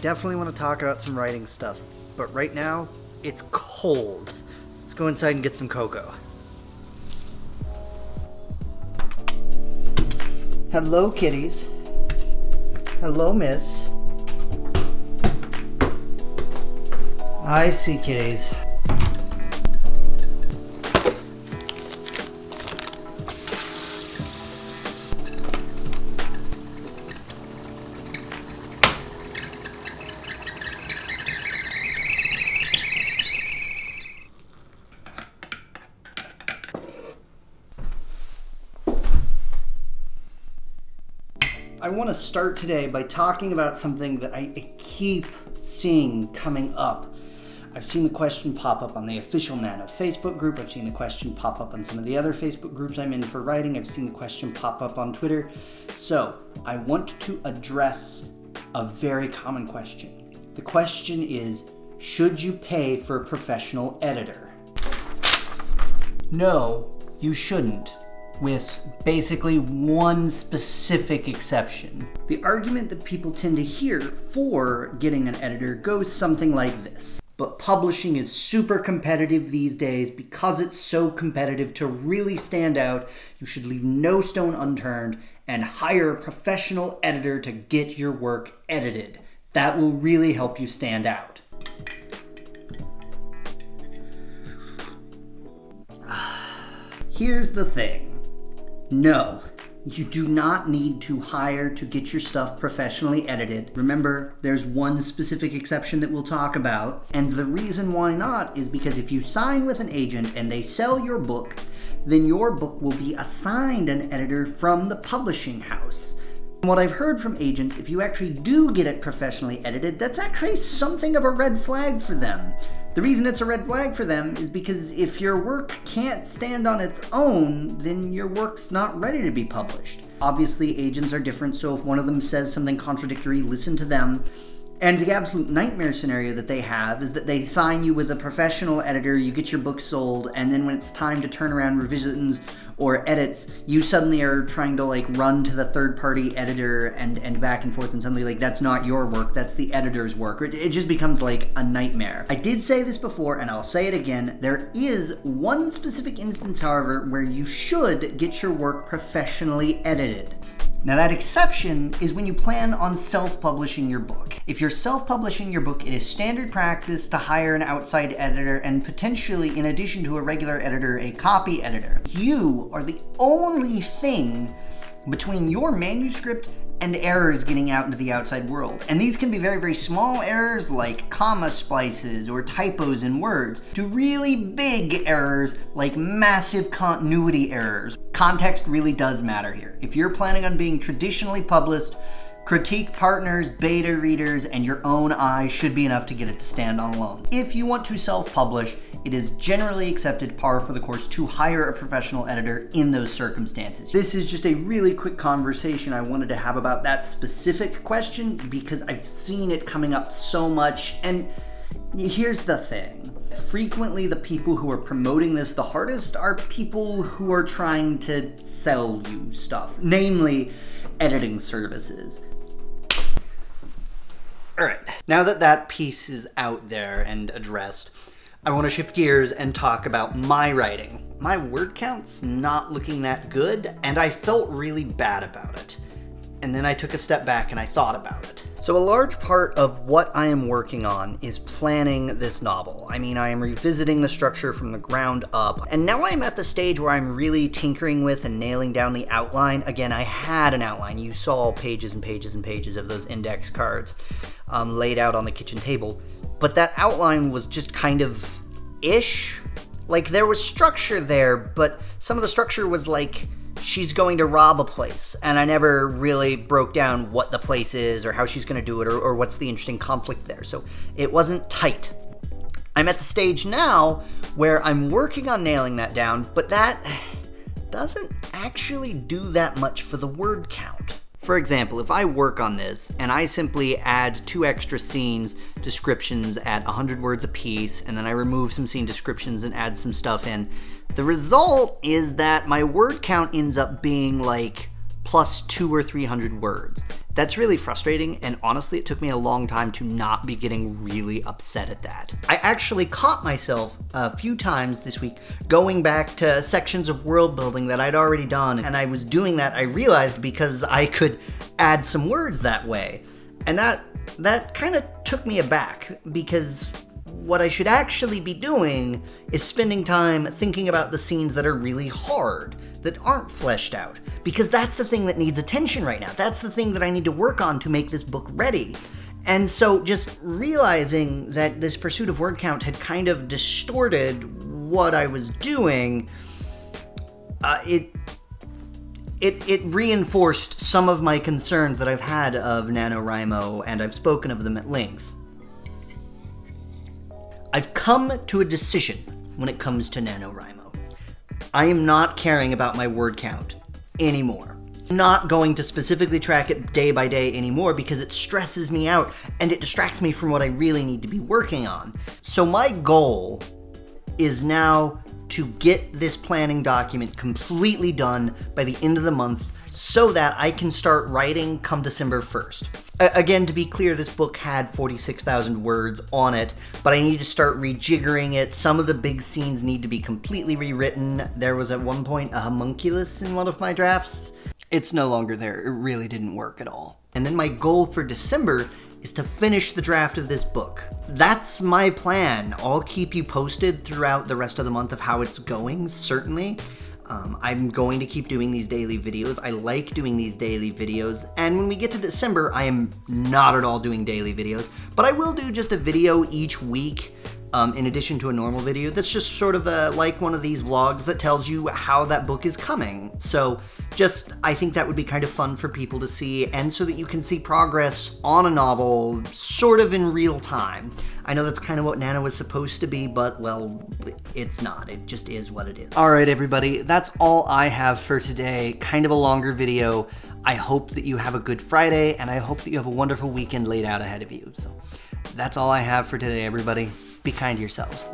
definitely want to talk about some writing stuff, but right now, it's cold. Let's go inside and get some cocoa. Hello, kitties. Hello, miss. I see kitties. I want to start today by talking about something that I keep seeing coming up. I've seen the question pop up on the official Nano Facebook group. I've seen the question pop up on some of the other Facebook groups I'm in for writing. I've seen the question pop up on Twitter. So I want to address a very common question. The question is, should you pay for a professional editor? No, you shouldn't. With basically one specific exception. The argument that people tend to hear for getting an editor goes something like this. But publishing is super competitive these days. Because it's so competitive, to really stand out, you should leave no stone unturned and hire a professional editor to get your work edited. That will really help you stand out. Here's the thing. No, you do not need to hire to get your stuff professionally edited. Remember, there's one specific exception that we'll talk about, and the reason why not is because if you sign with an agent and they sell your book, then your book will be assigned an editor from the publishing house. From what I've heard from agents, if you actually do get it professionally edited, that's actually something of a red flag for them. The reason it's a red flag for them is because if your work can't stand on its own, then your work's not ready to be published. Obviously, agents are different, so if one of them says something contradictory, listen to them. And the absolute nightmare scenario that they have is that they sign you with a professional editor, you get your book sold, and then when it's time to turn around revisions or edits, you suddenly are trying to like run to the third-party editor and back and forth, and suddenly like that's not your work, that's the editor's work. It just becomes like a nightmare. I did say this before and I'll say it again, there is one specific instance, however, where you should get your work professionally edited. Now that exception is when you plan on self-publishing your book. If you're self-publishing your book, it is standard practice to hire an outside editor and potentially, in addition to a regular editor, a copy editor. You are the only thing between your manuscript and errors getting out into the outside world. And these can be very, very small errors like comma splices or typos in words, to really big errors like massive continuity errors. Context really does matter here. If you're planning on being traditionally published, critique partners, beta readers, and your own eye should be enough to get it to stand on alone. If you want to self-publish, it is generally accepted par for the course to hire a professional editor in those circumstances. This is just a really quick conversation I wanted to have about that specific question because I've seen it coming up so much, and here's the thing. Frequently the people who are promoting this the hardest are people who are trying to sell you stuff, namely editing services. All right, now that that piece is out there and addressed, I want to shift gears and talk about my writing. My word count's not looking that good, and I felt really bad about it. And then I took a step back and I thought about it. So a large part of what I am working on is planning this novel. I mean, I am revisiting the structure from the ground up, and now I'm at the stage where I'm really tinkering with and nailing down the outline. Again, I had an outline. You saw pages and pages and pages of those index cards laid out on the kitchen table, but that outline was just kind of ish. Like, there was structure there, but some of the structure was like, she's going to rob a place, and I never really broke down what the place is or how she's going to do it or what's the interesting conflict there, so it wasn't tight. I'm at the stage now where I'm working on nailing that down, but that doesn't actually do that much for the word count. For example, if I work on this and I simply add 2 extra scenes descriptions at 100 words a piece, and then I remove some scene descriptions and add some stuff in, the result is that my word count ends up being like plus 200 or 300 words. That's really frustrating, and honestly, it took me a long time to not be getting really upset at that. I actually caught myself a few times this week going back to sections of world building that I'd already done, and I was doing that, I realized, because I could add some words that way. And that kind of took me aback, because what I should actually be doing is spending time thinking about the scenes that are really hard, that aren't fleshed out, because that's the thing that needs attention right now. That's the thing that I need to work on to make this book ready. And so just realizing that this pursuit of word count had kind of distorted what I was doing, it reinforced some of my concerns that I've had of NaNoWriMo, and I've spoken of them at length. I've come to a decision when it comes to NaNoWriMo. I am not caring about my word count anymore. I'm not going to specifically track it day by day anymore because it stresses me out and it distracts me from what I really need to be working on. So my goal is now to get this planning document completely done by the end of the month so that I can start writing come December 1st. Again, to be clear, this book had 46,000 words on it, but I need to start rejiggering it. Some of the big scenes need to be completely rewritten. There was at one point a homunculus in one of my drafts. It's no longer there. It really didn't work at all. And then my goal for December is to finish the draft of this book. That's my plan. I'll keep you posted throughout the rest of the month of how it's going, certainly. I'm going to keep doing these daily videos. I like doing these daily videos, and when we get to December, I am not at all doing daily videos, but I will do just a video each week in addition to a normal video. That's just sort of like one of these vlogs that tells you how that book is coming. So I think that would be kind of fun for people to see, and so that you can see progress on a novel sort of in real time. I know that's kind of what Nano was supposed to be, but, well, it's not. It just is what it is. All right, everybody, that's all I have for today. Kind of a longer video. I hope that you have a good Friday, and I hope that you have a wonderful weekend laid out ahead of you. So that's all I have for today, everybody. Be kind to yourselves.